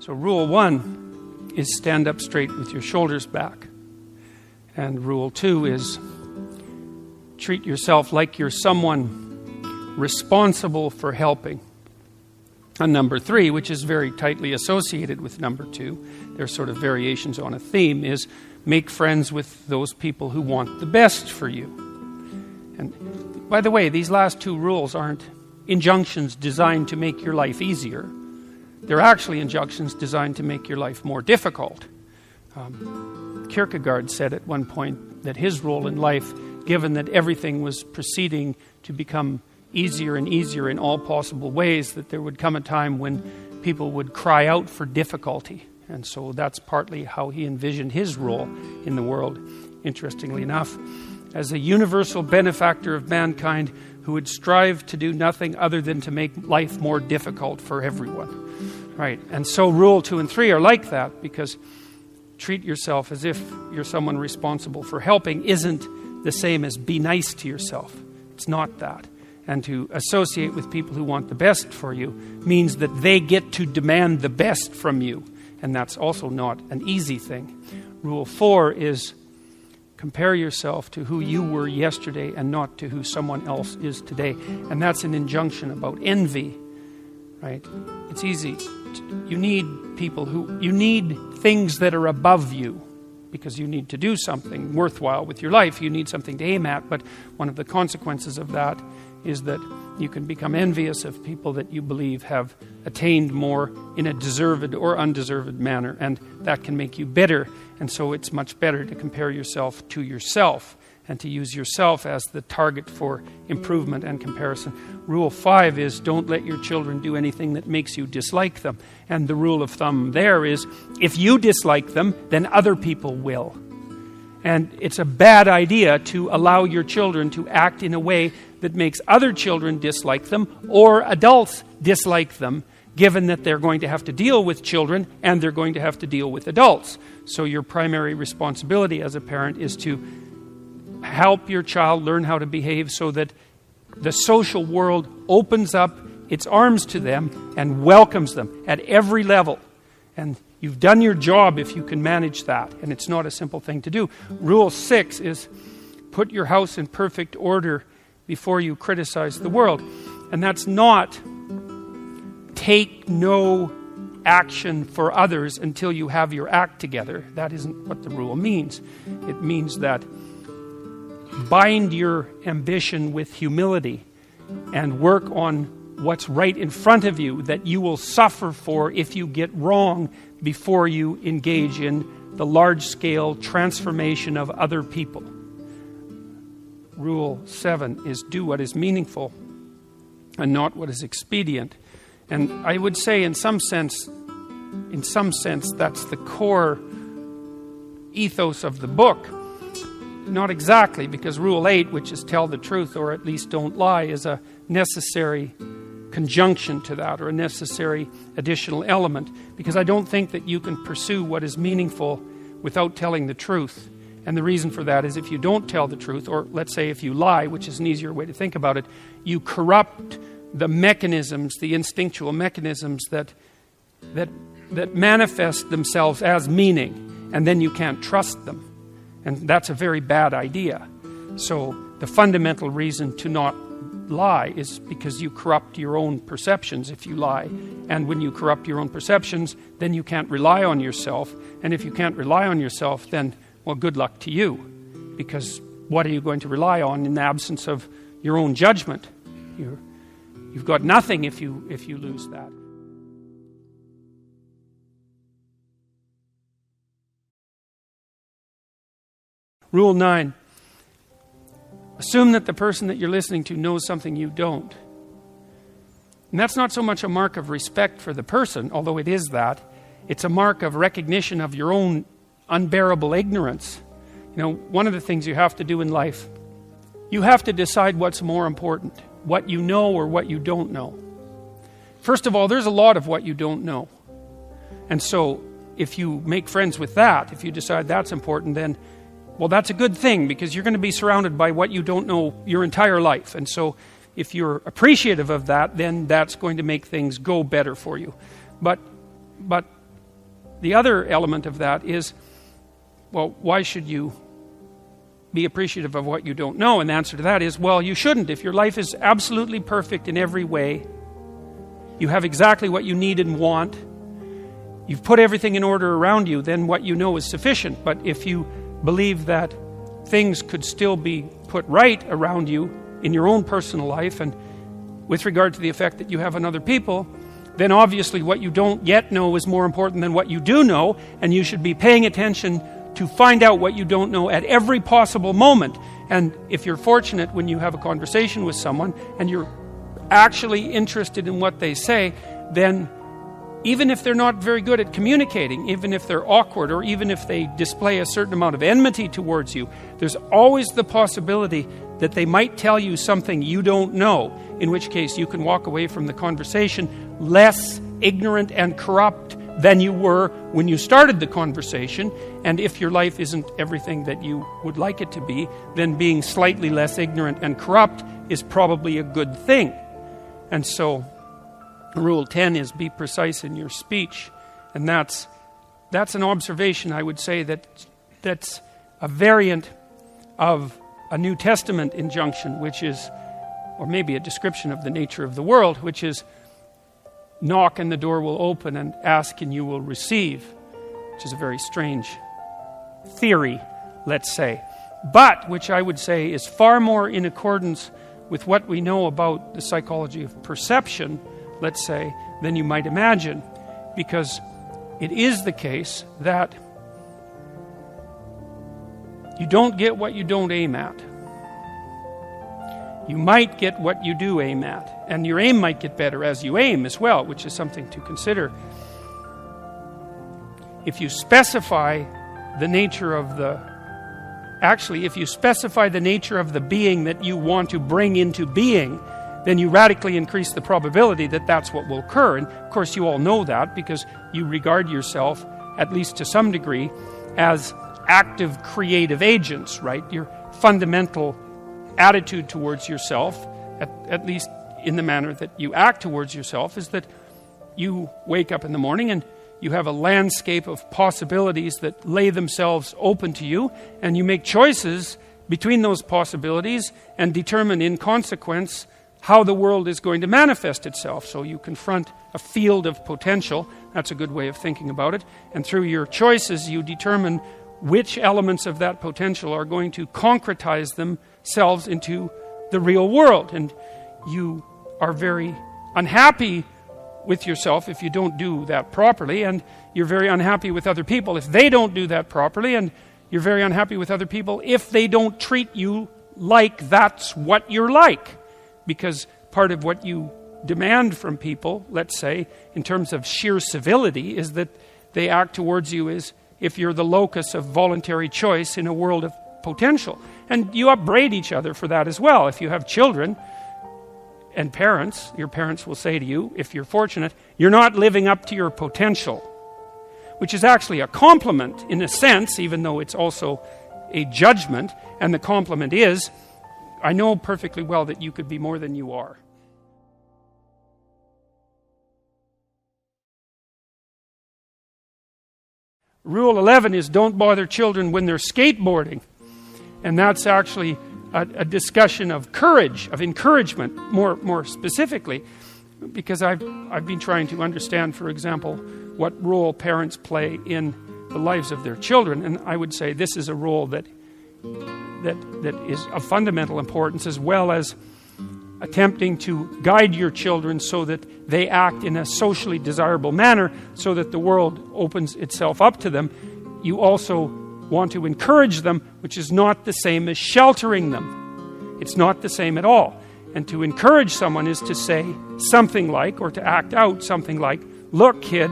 So rule 1 is stand up straight with your shoulders back. And rule 2 is treat yourself like you're someone responsible for helping. And number 3, which is very tightly associated with number 2, they're sort of variations on a theme, is make friends with those people who want the best for you. And by the way, these last 2 rules aren't injunctions designed to make your life easier. They're actually injunctions designed to make your life more difficult. Kierkegaard said at one point that his role in life, given that everything was proceeding to become easier and easier in all possible ways, that there would come a time when people would cry out for difficulty. And so that's partly how he envisioned his role in the world, interestingly enough, as a universal benefactor of mankind who would strive to do nothing other than to make life more difficult for everyone. Right. And so rule 2 and 3 are like that, because treat yourself as if you're someone responsible for helping isn't the same as be nice to yourself. It's not that. And to associate with people who want the best for you means that they get to demand the best from you. And that's also not an easy thing. Rule 4 is compare yourself to who you were yesterday and not to who someone else is today. And that's an injunction about envy. Right? It's easy. You need you need things that are above you, because you need to do something worthwhile with your life. You need something to aim at, but one of the consequences of that is that you can become envious of people that you believe have attained more in a deserved or undeserved manner, and that can make you bitter. And so it's much better to compare yourself to yourself and to use yourself as the target for improvement and comparison. Rule 5 is don't let your children do anything that makes you dislike them. And the rule of thumb there is if you dislike them, then other people will. And it's a bad idea to allow your children to act in a way that makes other children dislike them or adults dislike them, given that they're going to have to deal with children and they're going to have to deal with adults. So your primary responsibility as a parent is to help your child learn how to behave so that the social world opens up its arms to them and welcomes them at every level. And you've done your job if you can manage that. And it's not a simple thing to do. Rule 6 is put your house in perfect order before you criticize the world. And that's not take no action for others until you have your act together. That isn't what the rule means. It means that bind your ambition with humility and work on what's right in front of you that you will suffer for if you get wrong before you engage in the large-scale transformation of other people. Rule 7 is do what is meaningful and not what is expedient. And I would say in some sense that's the core ethos of the book. Not exactly, because Rule 8, which is tell the truth or at least don't lie, is a necessary conjunction to that, or a necessary additional element, because I don't think that you can pursue what is meaningful without telling the truth. And the reason for that is if you don't tell the truth, or let's say if you lie, which is an easier way to think about it, you corrupt the mechanisms, the instinctual mechanisms that manifest themselves as meaning, and then you can't trust them. And that's a very bad idea. So the fundamental reason to not lie is because you corrupt your own perceptions if you lie. And when you corrupt your own perceptions, then you can't rely on yourself. And if you can't rely on yourself, then, well, good luck to you. Because what are you going to rely on in the absence of your own judgment? You've got nothing if you lose that. Rule 9. Assume that the person that you're listening to knows something you don't. And that's not so much a mark of respect for the person, although it is that. It's a mark of recognition of your own unbearable ignorance. You know, one of the things you have to do in life, you have to decide what's more important, what you know or what you don't know. First of all, there's a lot of what you don't know. And so if you make friends with that, if you decide that's important, then well, that's a good thing, because you're going to be surrounded by what you don't know your entire life. And so if you're appreciative of that, then that's going to make things go better for you. But the other element of that is, well, why should you be appreciative of what you don't know? And the answer to that is, well, you shouldn't. If your life is absolutely perfect in every way, you have exactly what you need and want, you've put everything in order around you, then what you know is sufficient. But if you believe that things could still be put right around you in your own personal life, and with regard to the effect that you have on other people, then obviously what you don't yet know is more important than what you do know, and you should be paying attention to find out what you don't know at every possible moment. And if you're fortunate when you have a conversation with someone and you're actually interested in what they say, then even if they're not very good at communicating, even if they're awkward, or even if they display a certain amount of enmity towards you, there's always the possibility that they might tell you something you don't know, in which case you can walk away from the conversation less ignorant and corrupt than you were when you started the conversation. And if your life isn't everything that you would like it to be, then being slightly less ignorant and corrupt is probably a good thing. And so Rule 10 is be precise in your speech. And that's an observation, I would say, that's a variant of a New Testament injunction, which is, or maybe a description of the nature of the world, which is, knock and the door will open, and ask and you will receive, which is a very strange theory, let's say. But, which I would say is far more in accordance with what we know about the psychology of perception, let's say, than you might imagine. Because it is the case that you don't get what you don't aim at. You might get what you do aim at. And your aim might get better as you aim as well, which is something to consider. If you specify the nature of if you specify the nature of the being that you want to bring into being, then you radically increase the probability that that's what will occur. And of course you all know that because you regard yourself, at least to some degree, as active creative agents, right? Your fundamental attitude towards yourself, at least in the manner that you act towards yourself, is that you wake up in the morning and you have a landscape of possibilities that lay themselves open to you, and you make choices between those possibilities and determine in consequence how the world is going to manifest itself. So you confront a field of potential. That's a good way of thinking about it. And through your choices, you determine which elements of that potential are going to concretize themselves into the real world. And you are very unhappy with yourself if you don't do that properly, and you're very unhappy with other people if they don't do that properly, and you're very unhappy with other people if they don't treat you like that's what you're like. Because part of what you demand from people, let's say, in terms of sheer civility, is that they act towards you as if you're the locus of voluntary choice in a world of potential. And you upbraid each other for that as well. If you have children and parents, your parents will say to you, if you're fortunate, you're not living up to your potential, which is actually a compliment in a sense, even though it's also a judgment. And the compliment is, I know perfectly well that you could be more than you are. Rule 11 is don't bother children when they're skateboarding. And that's actually a discussion of courage, of encouragement, more specifically, because I've been trying to understand, for example, what role parents play in the lives of their children. And I would say this is a role that is of fundamental importance, as well as attempting to guide your children so that they act in a socially desirable manner, so that the world opens itself up to them. You also want to encourage them, which is not the same as sheltering them. It's not the same at all. And to encourage someone is to say something like, or to act out something like, look, kid,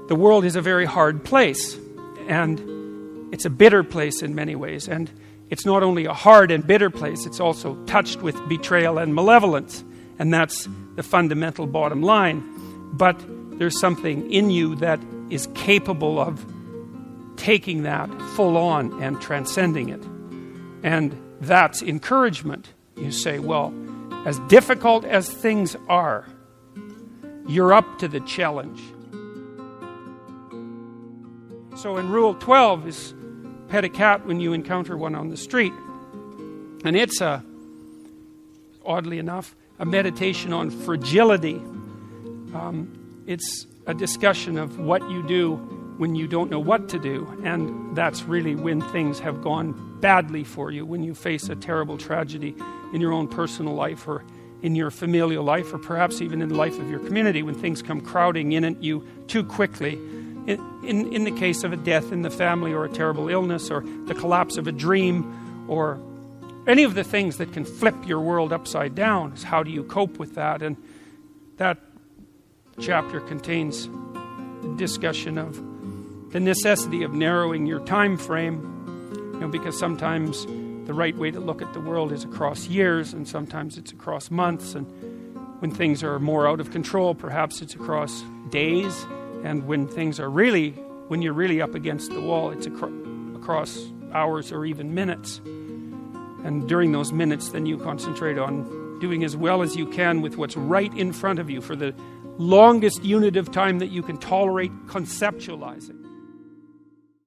the world is a very hard place, and it's a bitter place in many ways. And it's not only a hard and bitter place, it's also touched with betrayal and malevolence. And that's the fundamental bottom line. But there's something in you that is capable of taking that full on and transcending it. And that's encouragement. You say, well, as difficult as things are, you're up to the challenge. So in Rule 12 is pet a cat when you encounter one on the street. And it's oddly enough, a meditation on fragility. It's a discussion of what you do when you don't know what to do. And that's really when things have gone badly for you, when you face a terrible tragedy in your own personal life or in your familial life, or perhaps even in the life of your community, when things come crowding in at you too quickly. In the case of a death in the family, or a terrible illness, or the collapse of a dream, or any of the things that can flip your world upside down, is how do you cope with that? And that chapter contains a discussion of the necessity of narrowing your time frame, because sometimes the right way to look at the world is across years, and sometimes it's across months, and when things are more out of control, perhaps it's across days, and when you're really up against the wall, it's across hours or even minutes. And during those minutes, then you concentrate on doing as well as you can with what's right in front of you for the longest unit of time that you can tolerate conceptualizing.